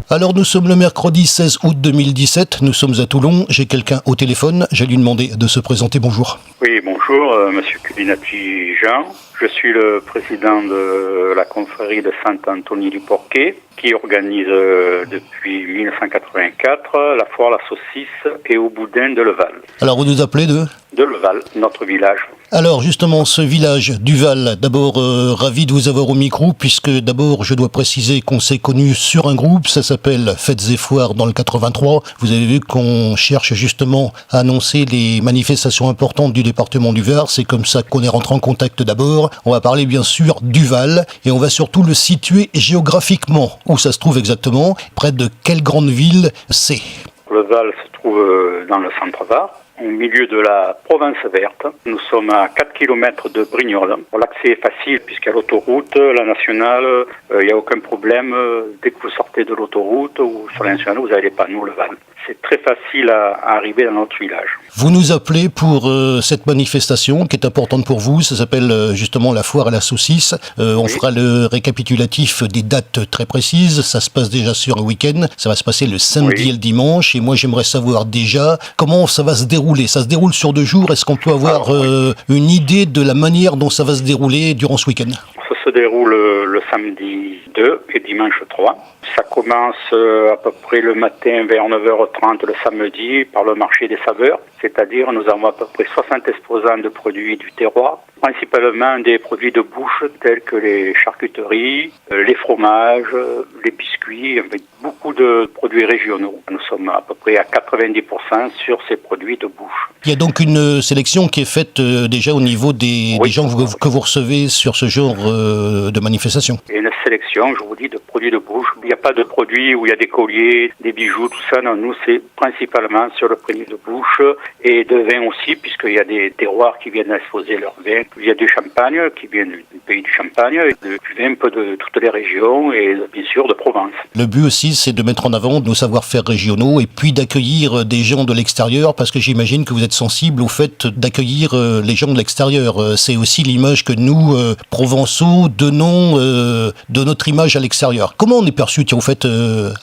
Alors nous sommes le mercredi 16 août 2017, nous sommes à Toulon, j'ai quelqu'un au téléphone, j'ai lui demandé de se présenter, bonjour. Oui, bonjour, monsieur Culinati Jean. Je suis le président de la confrérie de Saint-Anthony-du-Porquet qui organise depuis 1984 la foire à la saucisse et au boudin de Leval. Alors vous nous appelez de Leval, notre village. Alors justement, ce village du Val, d'abord ravi de vous avoir au micro, puisque d'abord je dois préciser qu'on s'est connu sur un groupe, ça s'appelle Fêtes et Foires dans le 83. Vous avez vu qu'on cherche justement à annoncer les manifestations importantes du département du Var, c'est comme ça qu'on est rentré en contact d'abord. On va parler bien sûr du Val, et on va surtout le situer géographiquement. Où ça se trouve exactement, près de quelle grande ville c'est? Le Val se trouve dans le centre-Var, au milieu de la province verte. Nous sommes à 4 km de Brignoles. L'accès est facile puisqu'il y a l'autoroute, la nationale, il n'y a aucun problème. Dès que vous sortez de l'autoroute ou sur la nationale, vous avez les panneaux Le Val. C'est très facile à arriver dans notre village. Vous nous appelez pour cette manifestation qui est importante pour vous, ça s'appelle justement la foire à la saucisse. On fera le récapitulatif des dates très précises, ça se passe déjà sur un week-end, ça va se passer le samedi et le dimanche, et moi j'aimerais savoir déjà comment ça va se dérouler. Ça se déroule sur 2 jours, est-ce qu'on peut avoir une idée de la manière dont ça va se dérouler durant ce week-end? Ça se déroule le samedi 2 et dimanche 3. Ça commence à peu près le matin vers 9h30 le samedi par le marché des saveurs, c'est-à-dire nous avons à peu près 60 exposants de produits du terroir, principalement des produits de bouche tels que les charcuteries, les fromages, les biscuits, avec beaucoup de produits régionaux. Nous sommes à peu près à 90% sur ces produits de bouche. Il y a donc une sélection qui est faite déjà au niveau des gens que vous recevez sur ce genre de manifestation. Il y a une sélection, je vous dis, de produits de bouche. Il n'y a pas de produits où il y a des colliers, des bijoux, tout ça. Non, nous, c'est principalement sur le produit de bouche et de vin aussi, puisqu'il y a des terroirs qui viennent exposer leur vin. Il y a du champagne qui vient du pays du Champagne, du vin un peu de toutes les régions et bien sûr de Provence. Le but aussi, c'est de mettre en avant nos savoir-faire régionaux et puis d'accueillir des gens de l'extérieur, parce que j'imagine que vous êtes sensible au fait d'accueillir les gens de l'extérieur. C'est aussi l'image que nous, Provençaux, donnons de notre image à l'extérieur. Comment on est perçu, tiens, au fait,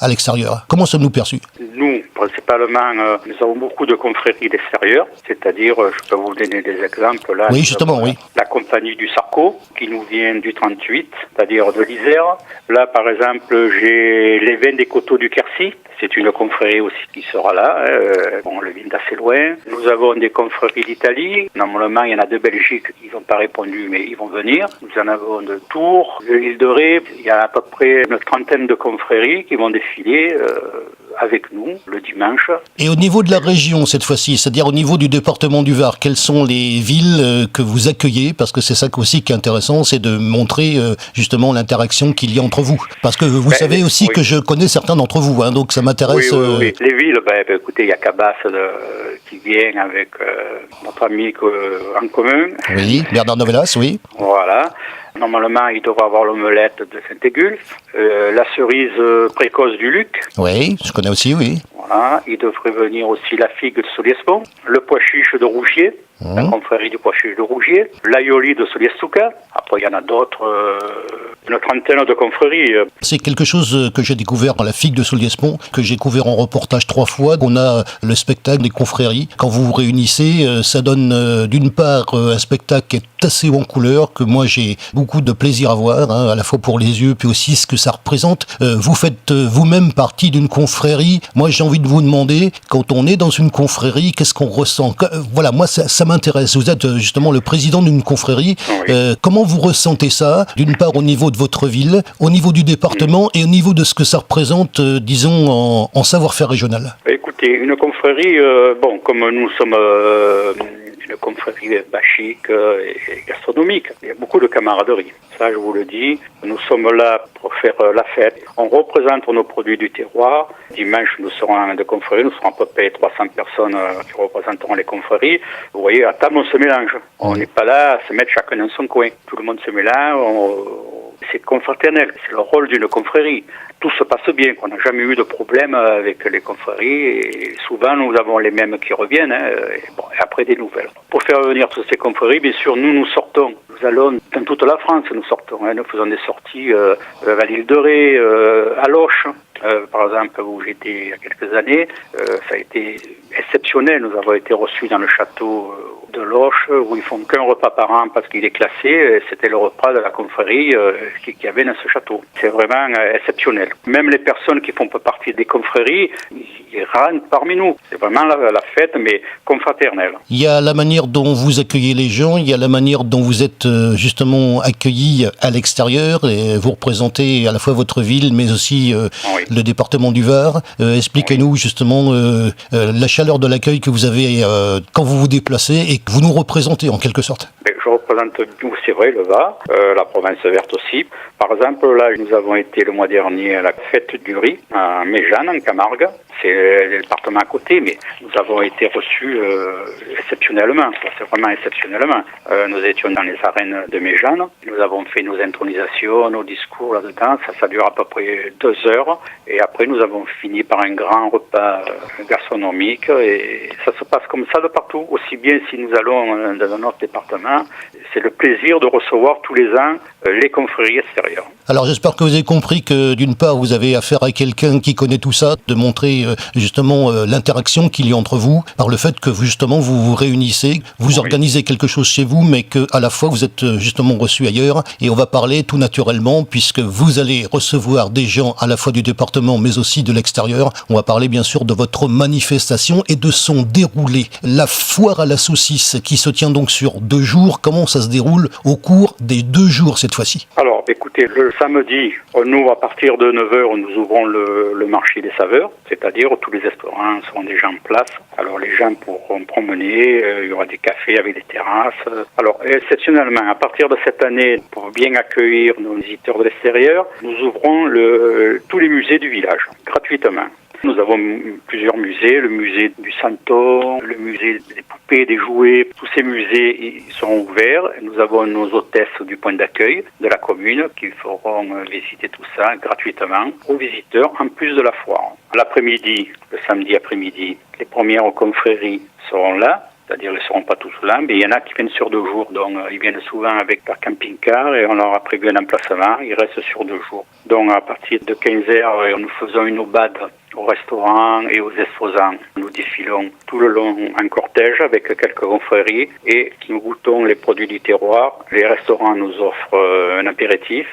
à l'extérieur? Comment sommes-nous perçus? Nous, principalement, nous avons beaucoup de confréries d'extérieur, c'est-à-dire, je peux vous donner des exemples. Là, oui, justement, oui. La compagnie du Sarco, qui nous vient du 38, c'est-à-dire de l'Isère. Là, par exemple, j'ai les vins des coteaux du Quercy. C'est une confrérie aussi qui sera là. On le vient d'assez loin. Nous avons des confréries d'Italie. Normalement, il y en a de Belgique qui n'ont pas répondu, mais ils vont venir. Nous en avons de Tours, de l'île de Ré. Il y a à peu près une trentaine de confréries qui vont défiler avec nous le dimanche. Et au niveau de la région cette fois-ci, c'est-à-dire au niveau du département du Var, quelles sont les villes que vous accueillez? Parce que c'est ça aussi qui est intéressant, c'est de montrer justement l'interaction qu'il y a entre vous. Parce que vous savez aussi que je connais certains d'entre vous, hein, donc ça m'intéresse. Oui. Les villes, écoutez, il y a Cabas qui vient avec notre ami en commun. Oui, Bernard Novelas, oui. Voilà. Normalement, il devrait avoir l'omelette de Saint-Égulf, la cerise précoce du Luc. Oui, je connais aussi, oui. Voilà. Il devrait venir aussi la figue de Soliespont, le pois chiche de Rougier, la confrérie du pois chiche de Rougier, l'aioli de Soliestuca. Après, il y en a d'autres, une trentaine de confréries. C'est quelque chose que j'ai découvert dans la figue de Soliespont, que j'ai couvert en reportage 3 fois. On a le spectacle des confréries. Quand vous vous réunissez, ça donne d'une part un spectacle qui est assez haut en couleur, que moi j'ai beaucoup de plaisir à voir, hein, à la fois pour les yeux, puis aussi ce que ça représente. Vous faites vous-même partie d'une confrérie. Moi j'ai envie de vous demander, quand on est dans une confrérie, qu'est-ce qu'on ressent? Voilà, moi ça m'intéresse. Vous êtes justement le président d'une confrérie. Comment vous ressentez ça, d'une part au niveau de votre ville, au niveau du département et au niveau de ce que ça représente, disons, en savoir-faire régional? Écoutez, une confrérie, comme nous sommes une confrérie bachique et gastronomique, il y a beaucoup de camaraderie. Ça, je vous le dis. Nous sommes là pour faire la fête. On représente nos produits du terroir. Dimanche, nous serons de confrérie. Nous serons à peu près 300 personnes qui représenteront les confréries. Vous voyez, à table, on se mélange. On n'est pas là à se mettre chacun dans son coin. Tout le monde se mélange. C'est confraternel. C'est le rôle d'une confrérie. Tout se passe bien. On n'a jamais eu de problème avec les confréries. Et souvent, nous avons les mêmes qui reviennent. Et après, des nouvelles. Pour faire venir toutes ces confréries, bien sûr, nous sortons Nous allons dans toute la France, nous sortons. Nous faisons des sorties à l'île de Ré, à Loches. Par exemple, où j'étais il y a quelques années, ça a été exceptionnel. Nous avons été reçus dans le château de Loches, où ils font qu'un repas par an parce qu'il est classé. C'était le repas de la confrérie qu'il y avait dans ce château. C'est vraiment exceptionnel. Même les personnes qui font pas partie des confréries, ils rentrent parmi nous. C'est vraiment la fête, mais confraternelle. Il y a la manière dont vous accueillez les gens, il y a la manière dont vous êtes justement accueillis à l'extérieur et vous représentez à la fois votre ville, mais aussi le département du Var. Expliquez-nous justement la chaleur de l'accueil que vous avez quand vous vous déplacez et que vous nous représentez en quelque sorte. Je représente, c'est vrai, le Var, la province verte aussi. Par exemple, là, nous avons été le mois dernier à la fête du riz à Méjeanne, en Camargue. C'est le département à côté, mais nous avons été reçus exceptionnellement. C'est vraiment exceptionnellement. Nous étions dans les arènes de Méjeanne. Nous avons fait nos intronisations, nos discours là-dedans. Ça dure à peu près 2 heures. Et après, nous avons fini par un grand repas gastronomique. Et ça se passe comme ça de partout. Aussi bien si nous allons dans un autre département, c'est le plaisir de recevoir tous les ans les confréries extérieures. Alors j'espère que vous avez compris que d'une part vous avez affaire à quelqu'un qui connaît tout ça, de montrer justement l'interaction qu'il y a entre vous, par le fait que justement vous vous réunissez, vous organisez quelque chose chez vous, mais que à la fois vous êtes justement reçus ailleurs. Et on va parler tout naturellement, puisque vous allez recevoir des gens à la fois du département mais aussi de l'extérieur. On va parler bien sûr de votre manifestation et de son déroulé. La foire à la saucisse qui se tient donc sur 2 jours, comment ça se déroule au cours des 2 jours cette fois-ci? Alors écoutez, le samedi, nous à partir de 9h, nous ouvrons le marché des saveurs, c'est-à-dire tous les restaurants seront déjà en place. Alors les gens pourront promener, il y aura des cafés avec des terrasses. Alors exceptionnellement, à partir de cette année, pour bien accueillir nos visiteurs de l'extérieur, nous ouvrons tous les musées du village, gratuitement. Nous avons plusieurs musées, le musée du Santon, le musée des poupées, des jouets. Tous ces musées ils seront ouverts. Nous avons nos hôtesses du point d'accueil de la commune qui feront visiter tout ça gratuitement aux visiteurs en plus de la foire. L'après-midi, le samedi après-midi, les premières confréries seront là. C'est-à-dire, ils ne seront pas tous là, mais il y en a qui viennent sur 2 jours. Donc, ils viennent souvent avec leur camping-car et on leur a prévu un emplacement. Ils restent sur 2 jours. Donc, à partir de 15h, nous faisons une aubade au restaurant et aux exposants. Nous défilons tout le long en cortège avec quelques confréries et nous goûtons les produits du terroir. Les restaurants nous offrent un apéritif.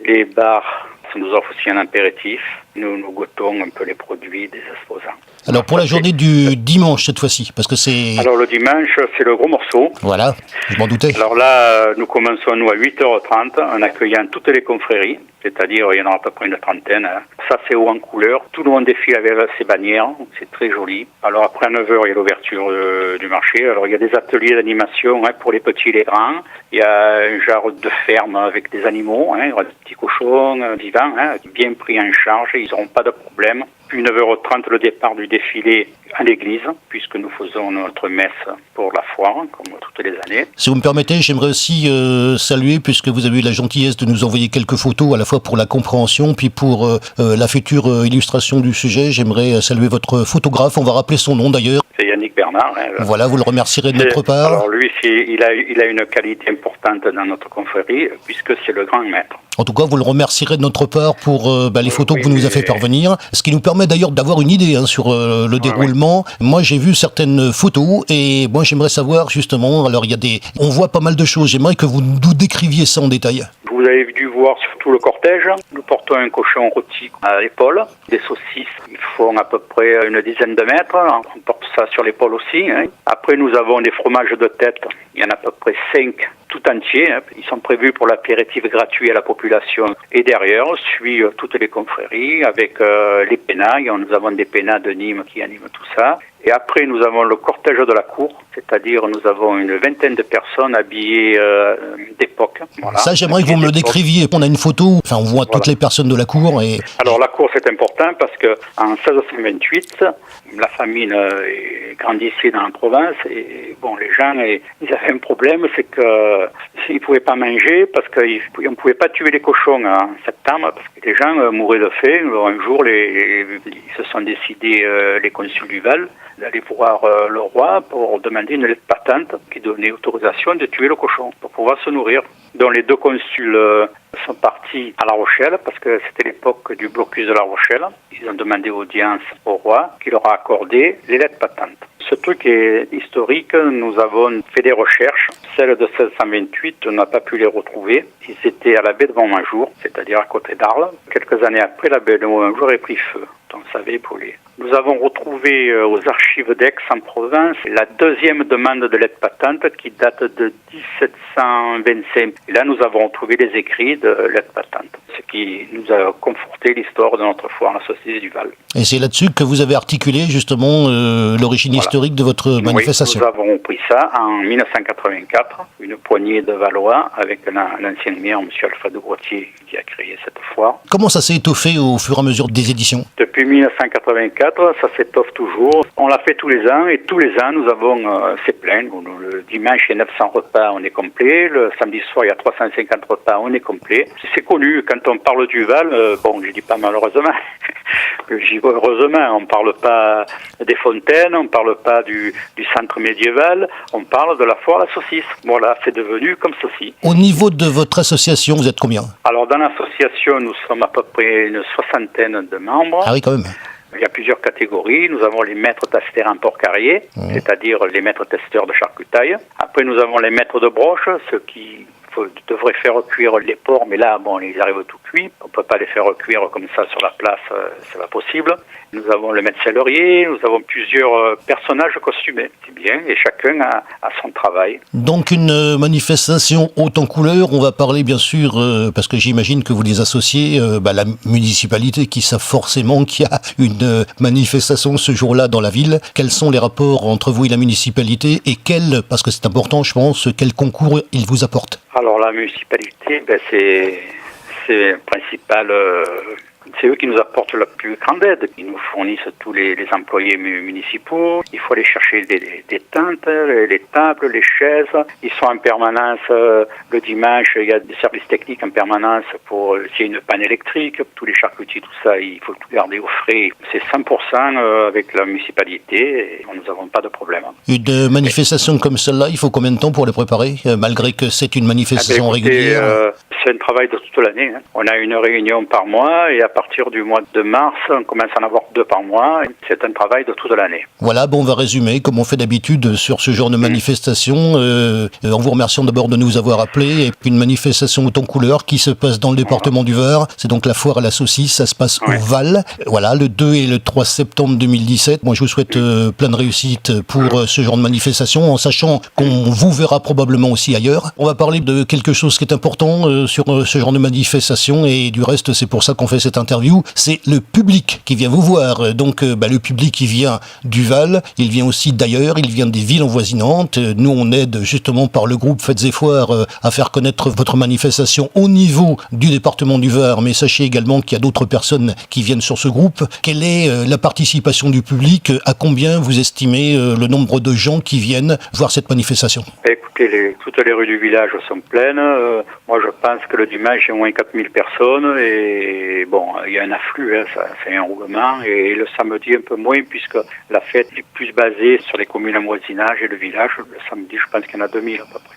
Les bars nous offrent aussi un apéritif. Nous goûtons un peu les produits des exposants. Alors pour la journée du dimanche cette fois-ci, parce que c'est... Alors le dimanche, c'est le gros morceau. Voilà, je m'en doutais. Alors là, nous commençons nous à 8h30 en accueillant toutes les confréries, c'est-à-dire il y en aura à peu près une trentaine. Ça c'est haut en couleur, tout le monde défile avec ses bannières, c'est très joli. Alors après à 9h, il y a l'ouverture du marché. Alors il y a des ateliers d'animation pour les petits et les grands. Il y a un genre de ferme avec des animaux, il y aura des petits cochons vivants, bien pris en charge, ils n'auront pas de problème. Puis 9h30, le départ du défilé à l'église, puisque nous faisons notre messe pour la foire, comme toutes les années. Si vous me permettez, j'aimerais aussi saluer, puisque vous avez eu la gentillesse de nous envoyer quelques photos, à la fois pour la compréhension, puis pour la future illustration du sujet. J'aimerais saluer votre photographe, on va rappeler son nom d'ailleurs. C'est Yannick Bernard. Voilà, vous le remercierez de notre part. Alors lui, il a une qualité importante dans notre confrérie, puisque c'est le grand maître. En tout cas, vous le remercierez de notre part pour les photos que vous nous avez fait parvenir. Ce qui nous permet d'ailleurs d'avoir une idée sur le déroulement. Moi, j'ai vu certaines photos et moi, j'aimerais savoir justement, alors on voit pas mal de choses. J'aimerais que vous nous décriviez ça en détail. Vous avez dû voir surtout le cortège. Nous portons un cochon rôti à l'épaule. Des saucisses, ils font à peu près une dizaine de mètres. On porte ça sur l'épaule aussi. Après, nous avons des fromages de tête. Il y en a à peu près 5 tout entiers. Ils sont prévus pour l'apéritif gratuit à la population. Et derrière, suit toutes les confréries avec les pénailles. Nous avons des pénats de Nîmes qui animent tout ça. Et après, nous avons le cortège de la cour, c'est-à-dire nous avons une vingtaine de personnes habillées d'époque. Voilà. Ça, j'aimerais que vous me le décriviez. On a une photo, on voit toutes les personnes de la cour. Alors la cour, c'est important parce que en 1628, la famine grandissait dans la province et les gens, ils avaient un problème, c'est que ils ne pouvaient pas manger parce qu'on ne pouvait pas tuer les cochons en septembre parce que les gens mouraient de faim. Alors, un jour, ils se sont décidés, les consuls du Val, d'aller voir le roi pour demander une lettre patente qui donnait autorisation de tuer le cochon pour pouvoir se nourrir. Dont les deux consuls sont partis à La Rochelle parce que c'était l'époque du blocus de La Rochelle. Ils ont demandé audience au roi qui leur a accordé les lettres patentes. Ce truc est historique, nous avons fait des recherches. Celles de 1628, on n'a pas pu les retrouver. Ils étaient à la baie de Montmajour, c'est-à-dire à côté d'Arles. Quelques années après, la baie de Montmajour est pris feu. On savait pour les... Nous avons retrouvé aux archives d'Aix en Provence la deuxième demande de lettre patente qui date de 1725. Et là, nous avons retrouvé les écrits de lettre patente, ce qui nous a conforté l'histoire de notre foi en la Société du Val. Et c'est là-dessus que vous avez articulé justement l'origine historique de votre manifestation. Oui, nous avons pris ça en 1984, une poignée de Valois avec l'ancien maire, M. Alfred Grotier, qui a créé cette foire. Comment ça s'est étoffé au fur et à mesure des éditions ? Depuis 1984, ça s'étoffe toujours. On l'a fait tous les ans et tous les ans, nous avons c'est plein. Le dimanche, il y a 900 repas, on est complet. Le samedi soir, il y a 350 repas, on est complet. C'est connu, quand on parle du Val, bon, je dis pas malheureusement, je dis heureusement, on parle pas des fontaines, on parle pas du centre médiéval, on parle de la foire à la saucisse. Voilà, c'est devenu comme ceci. Au niveau de votre association, vous êtes combien ? Alors, dans l'association, nous sommes à peu près une soixantaine de membres. Ah oui, quand même. Il y a plusieurs catégories. Nous avons les maîtres testeurs en porc-carrier, c'est-à-dire les maîtres testeurs de charcutaille. Après, nous avons les maîtres de broche, ceux qui devraient faire cuire les porcs, mais là, bon, ils arrivent tout cuits. On ne peut pas les faire cuire comme ça sur la place, c'est pas possible. Nous avons le maître cellerier, nous avons plusieurs personnages costumés. C'est bien, et chacun a son travail. Donc une manifestation haute en couleur, on va parler bien sûr, parce que j'imagine que vous les associez, la municipalité qui savent forcément qu'il y a une manifestation ce jour-là dans la ville. Quels sont les rapports entre vous et la municipalité et parce que c'est important je pense, quel concours ils vous apportent ? Alors la municipalité, c'est principal... C'est eux qui nous apportent la plus grande aide. Ils nous fournissent tous les employés municipaux. Il faut aller chercher des tentes, les tables, les chaises. Ils sont en permanence le dimanche. Il y a des services techniques en permanence pour s'il y a une panne électrique. Tous les charcutiers, tout ça, il faut tout garder au frais. C'est 100% avec la municipalité et nous n'avons pas de problème. Une manifestation comme celle-là, il faut combien de temps pour les préparer, malgré que c'est une manifestation régulière C'est un travail de toute l'année. On a une réunion par mois et à partir du mois de mars, on commence à en avoir 2 par mois. C'est un travail de toute l'année. Voilà, on va résumer comme on fait d'habitude sur ce genre de manifestation. En vous remerciant d'abord de nous avoir appelés. Et puis une manifestation haute en couleur qui se passe dans le département du Var. C'est donc la foire à la saucisse, ça se passe au Val. Voilà, le 2 et le 3 septembre 2017. Moi, je vous souhaite plein de réussite pour ce genre de manifestation, en sachant qu'on vous verra probablement aussi ailleurs. On va parler de quelque chose qui est important sur ce genre de manifestation et du reste, c'est pour ça qu'on fait cette interview. C'est le public qui vient vous voir. Donc, le public, il vient du Val, il vient aussi d'ailleurs, il vient des villes envoisinantes. Nous, on aide justement par le groupe Fêtes et Foires à faire connaître votre manifestation au niveau du département du Var, mais sachez également qu'il y a d'autres personnes qui viennent sur ce groupe. Quelle est la participation du public ? À combien vous estimez le nombre de gens qui viennent voir cette manifestation ? Écoutez, toutes les rues du village sont pleines. Moi, je pense que le dimanche, il y a au moins 4000 personnes et bon, il y a un afflux, ça fait un roulement. Et le samedi, un peu moins, puisque la fête est plus basée sur les communes en voisinage et le village. Le samedi, je pense qu'il y en a 2000 à peu près.